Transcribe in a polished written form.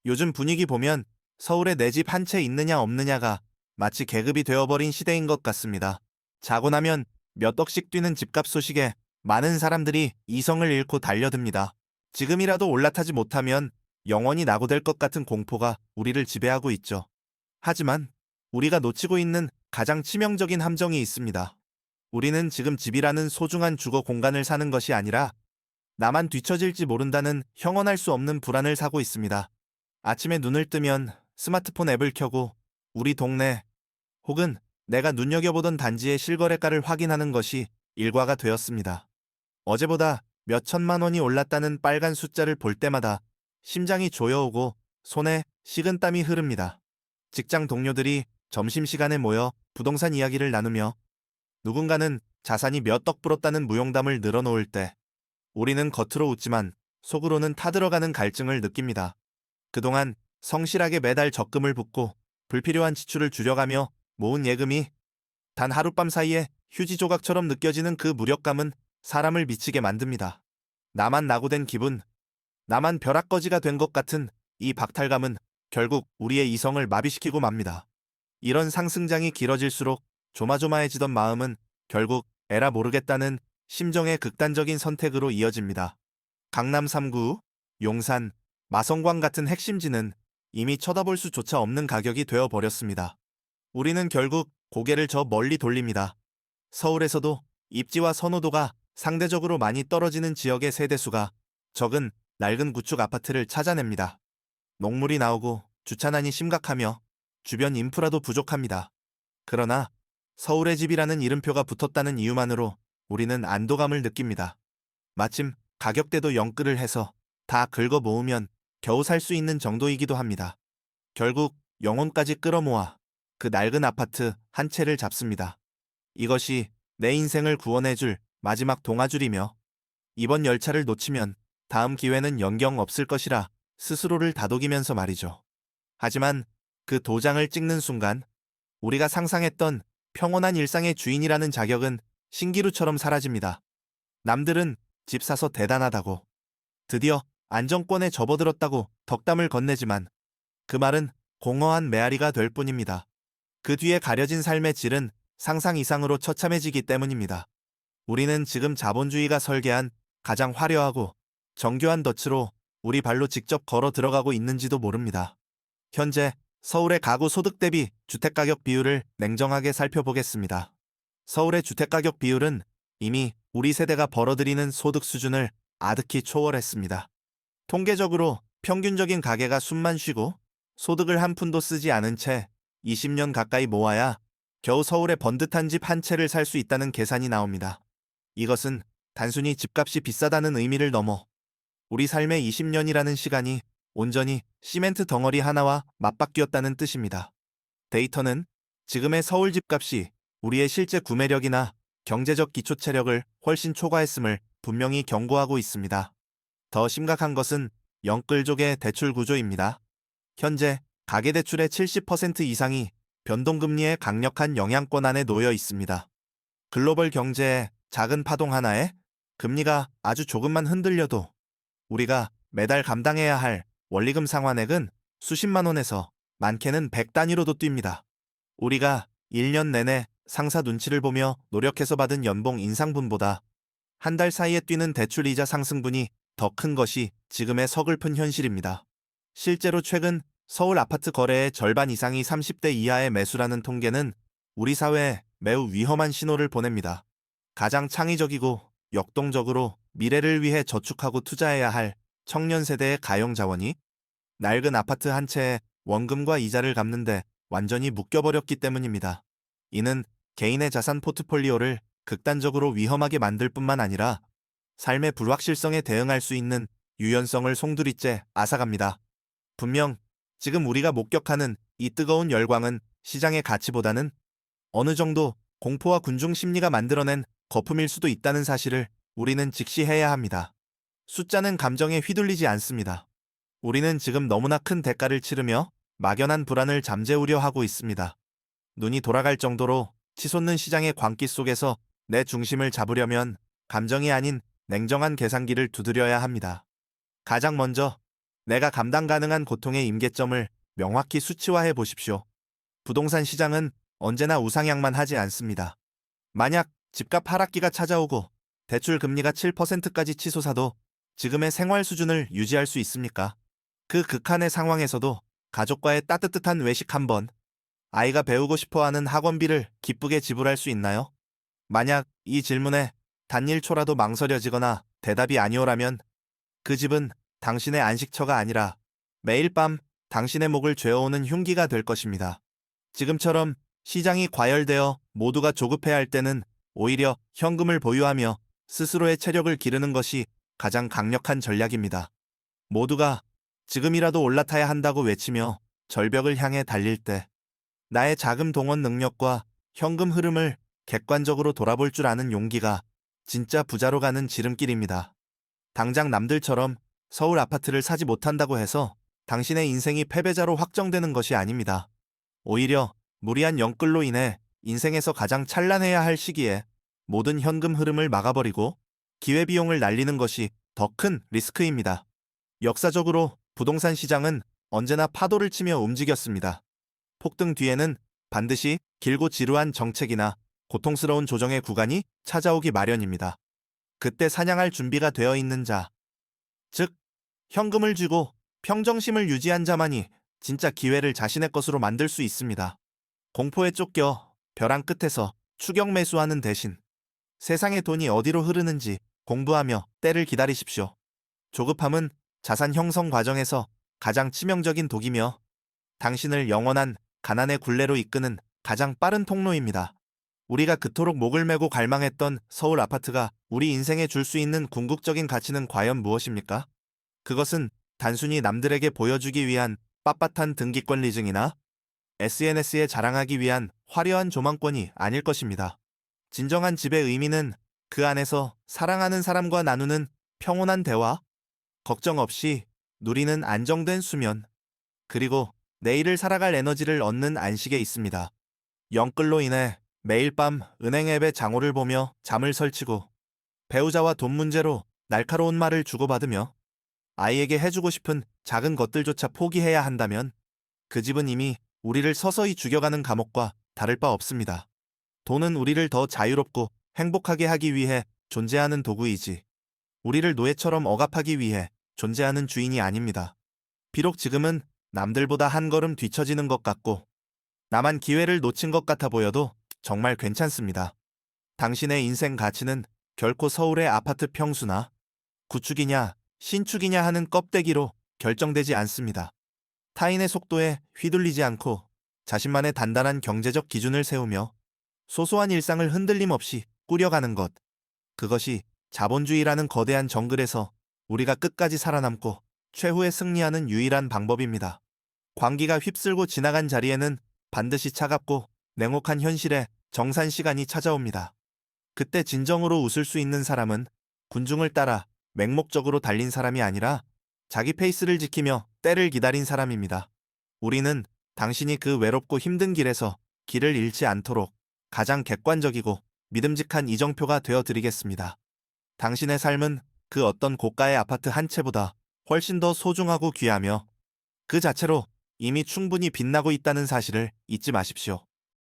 요즘 분위기 보면 서울에 내 집 한 채 있느냐 없느냐가 마치 계급이 되어버린 시대인 것 같습니다. 자고 나면 몇 억씩 뛰는 집값 소식에 많은 사람들이 이성을 잃고 달려듭니다. 지금이라도 올라타지 못하면 영원히 낙오될 것 같은 공포가 우리를 지배하고 있죠. 하지만 우리가 놓치고 있는 가장 치명적인 함정이 있습니다. 우리는 지금 집이라는 소중한 주거 공간을 사는 것이 아니라 나만 뒤처질지 모른다는 형언할 수 없는 불안을 사고 있습니다. 아침에 눈을 뜨면 스마트폰 앱을 켜고 우리 동네 혹은 내가 눈여겨보던 단지의 실거래가를 확인하는 것이 일과가 되었습니다. 어제보다 몇 천만 원이 올랐다는 빨간 숫자를 볼 때마다 심장이 조여오고 손에 식은땀이 흐릅니다. 직장 동료들이 점심시간에 모여 부동산 이야기를 나누며 누군가는 자산이 몇 억 불었다는 무용담을 늘어놓을 때 우리는 겉으로 웃지만 속으로는 타들어가는 갈증을 느낍니다. 그동안 성실하게 매달 적금을 붓고 불필요한 지출을 줄여가며 모은 예금이 단 하룻밤 사이에 휴지 조각처럼 느껴지는 그 무력감은 사람을 미치게 만듭니다. 나만 낙오된 기분, 나만 벼락거지가 된 것 같은 이 박탈감은 결국 우리의 이성을 마비시키고 맙니다. 이런 상승장이 길어질수록 조마조마해지던 마음은 결국 에라 모르겠다는 심정의 극단적인 선택으로 이어집니다. 강남 3구, 용산, 마성광 같은 핵심지는 이미 쳐다볼 수조차 없는 가격이 되어버렸습니다. 우리는 결국 고개를 저 멀리 돌립니다. 서울에서도 입지와 선호도가 상대적으로 많이 떨어지는 지역의 세대수가 적은 낡은 구축 아파트를 찾아냅니다. 녹물이 나오고 주차난이 심각하며 주변 인프라도 부족합니다. 그러나 서울의 집이라는 이름표가 붙었다는 이유만으로 우리는 안도감을 느낍니다. 마침 가격대도 영끌을 해서 다 긁어 모으면 겨우 살 수 있는 정도이기도 합니다. 결국 영혼까지 끌어모아 그 낡은 아파트 한 채를 잡습니다. 이것이 내 인생을 구원해줄 마지막 동아줄이며 이번 열차를 놓치면 다음 기회는 영영 없을 것이라 스스로를 다독이면서 말이죠. 하지만 그 도장을 찍는 순간 우리가 상상했던 평온한 일상의 주인이라는 자격은 신기루처럼 사라집니다. 남들은 집 사서 대단하다고, 드디어 안정권에 접어들었다고 덕담을 건네지만 그 말은 공허한 메아리가 될 뿐입니다. 그 뒤에 가려진 삶의 질은 상상 이상으로 처참해지기 때문입니다. 우리는 지금 자본주의가 설계한 가장 화려하고 정교한 덫으로 우리 발로 직접 걸어 들어가고 있는지도 모릅니다. 현재 서울의 가구 소득 대비 주택가격 비율을 냉정하게 살펴보겠습니다. 서울의 주택가격 비율은 이미 우리 세대가 벌어들이는 소득 수준을 아득히 초월했습니다. 통계적으로 평균적인 가계가 숨만 쉬고 소득을 한 푼도 쓰지 않은 채 20년 가까이 모아야 겨우 서울의 번듯한 집 한 채를 살 수 있다는 계산이 나옵니다. 이것은 단순히 집값이 비싸다는 의미를 넘어 우리 삶의 20년이라는 시간이 온전히 시멘트 덩어리 하나와 맞바뀌었다는 뜻입니다. 데이터는 지금의 서울 집값이 우리의 실제 구매력이나 경제적 기초체력을 훨씬 초과했음을 분명히 경고하고 있습니다. 더 심각한 것은 영끌족의 대출 구조입니다. 현재 가계대출의 70% 이상이 변동금리의 강력한 영향권 안에 놓여 있습니다. 글로벌 경제의 작은 파동 하나에 금리가 아주 조금만 흔들려도 우리가 매달 감당해야 할 원리금 상환액은 수십만 원에서 많게는 100 단위로도 뜁니다. 우리가 1년 내내 상사 눈치를 보며 노력해서 받은 연봉 인상분보다 한 달 사이에 뛰는 대출 이자 상승분이 더 큰 것이 지금의 서글픈 현실입니다. 실제로 최근 서울 아파트 거래의 절반 이상이 30대 이하의 매수라는 통계는 우리 사회에 매우 위험한 신호를 보냅니다. 가장 창의적이고 역동적으로 미래를 위해 저축하고 투자해야 할 청년 세대의 가용 자원이 낡은 아파트 한 채에 원금과 이자를 갚는데 완전히 묶여버렸기 때문입니다. 이는 개인의 자산 포트폴리오를 극단적으로 위험하게 만들 뿐만 아니라 삶의 불확실성에 대응할 수 있는 유연성을 송두리째 앗아갑니다. 분명 지금 우리가 목격하는 이 뜨거운 열광은 시장의 가치보다는 어느 정도 공포와 군중 심리가 만들어낸 거품일 수도 있다는 사실을 우리는 직시해야 합니다. 숫자는 감정에 휘둘리지 않습니다. 우리는 지금 너무나 큰 대가를 치르며 막연한 불안을 잠재우려 하고 있습니다. 눈이 돌아갈 정도로 치솟는 시장의 광기 속에서 내 중심을 잡으려면 감정이 아닌 냉정한 계산기를 두드려야 합니다. 가장 먼저 내가 감당 가능한 고통의 임계점을 명확히 수치화해 보십시오. 부동산 시장은 언제나 우상향만 하지 않습니다. 만약 집값 하락기가 찾아오고 대출 금리가 7%까지 치솟아도 지금의 생활 수준을 유지할 수 있습니까? 그 극한의 상황에서도 가족과의 따뜻한 외식 한 번, 아이가 배우고 싶어하는 학원비를 기쁘게 지불할 수 있나요? 만약 이 질문에 단 1초라도 망설여지거나 대답이 아니오라면 그 집은 당신의 안식처가 아니라 매일 밤 당신의 목을 죄어오는 흉기가 될 것입니다. 지금처럼 시장이 과열되어 모두가 조급해할 때는 오히려 현금을 보유하며 스스로의 체력을 기르는 것이 가장 강력한 전략입니다. 모두가 지금이라도 올라타야 한다고 외치며 절벽을 향해 달릴 때 나의 자금 동원 능력과 현금 흐름을 객관적으로 돌아볼 줄 아는 용기가 진짜 부자로 가는 지름길입니다. 당장 남들처럼 서울 아파트를 사지 못한다고 해서 당신의 인생이 패배자로 확정되는 것이 아닙니다. 오히려 무리한 영끌로 인해 인생에서 가장 찬란해야 할 시기에 모든 현금 흐름을 막아버리고 기회비용을 날리는 것이 더 큰 리스크입니다. 역사적으로 부동산 시장은 언제나 파도를 치며 움직였습니다. 폭등 뒤에는 반드시 길고 지루한 정책이나 고통스러운 조정의 구간이 찾아오기 마련입니다. 그때 사냥할 준비가 되어 있는 자, 즉 현금을 쥐고 평정심을 유지한 자만이 진짜 기회를 자신의 것으로 만들 수 있습니다. 공포에 쫓겨 벼랑 끝에서 추격 매수하는 대신 세상의 돈이 어디로 흐르는지 공부하며 때를 기다리십시오. 조급함은 자산 형성 과정에서 가장 치명적인 독이며 당신을 영원한 가난의 굴레로 이끄는 가장 빠른 통로입니다. 우리가 그토록 목을 메고 갈망했던 서울 아파트가 우리 인생에 줄 수 있는 궁극적인 가치는 과연 무엇입니까? 그것은 단순히 남들에게 보여주기 위한 빳빳한 등기권 리증이나 SNS에 자랑하기 위한 화려한 조망권이 아닐 것입니다. 진정한 집의 의미는 그 안에서 사랑하는 사람과 나누는 평온한 대화, 걱정 없이 누리는 안정된 수면, 그리고 내일을 살아갈 에너지를 얻는 안식에 있습니다. 영끌로 인해 매일 밤 은행 앱의 장호를 보며 잠을 설치고 배우자와 돈 문제로 날카로운 말을 주고받으며 아이에게 해주고 싶은 작은 것들조차 포기해야 한다면 그 집은 이미 우리를 서서히 죽여가는 감옥과 다를 바 없습니다. 돈은 우리를 더 자유롭고 행복하게 하기 위해 존재하는 도구이지 우리를 노예처럼 억압하기 위해 존재하는 주인이 아닙니다. 비록 지금은 남들보다 한 걸음 뒤처지는 것 같고 나만 기회를 놓친 것 같아 보여도 정말 괜찮습니다. 당신의 인생 가치는 결코 서울의 아파트 평수나 구축이냐 신축이냐 하는 껍데기로 결정되지 않습니다. 타인의 속도에 휘둘리지 않고 자신만의 단단한 경제적 기준을 세우며 소소한 일상을 흔들림 없이 꾸려가는 것. 그것이 자본주의라는 거대한 정글에서 우리가 끝까지 살아남고 최후에 승리하는 유일한 방법입니다. 광기가 휩쓸고 지나간 자리에는 반드시 차갑고 냉혹한 현실의 정산 시간이 찾아옵니다. 그때 진정으로 웃을 수 있는 사람은 군중을 따라 맹목적으로 달린 사람이 아니라 자기 페이스를 지키며 때를 기다린 사람입니다. 우리는 당신이 그 외롭고 힘든 길에서 길을 잃지 않도록 가장 객관적이고 믿음직한 이정표가 되어드리겠습니다. 당신의 삶은 그 어떤 고가의 아파트 한 채보다 훨씬 더 소중하고 귀하며 그 자체로 이미 충분히 빛나고 있다는 사실을 잊지 마십시오.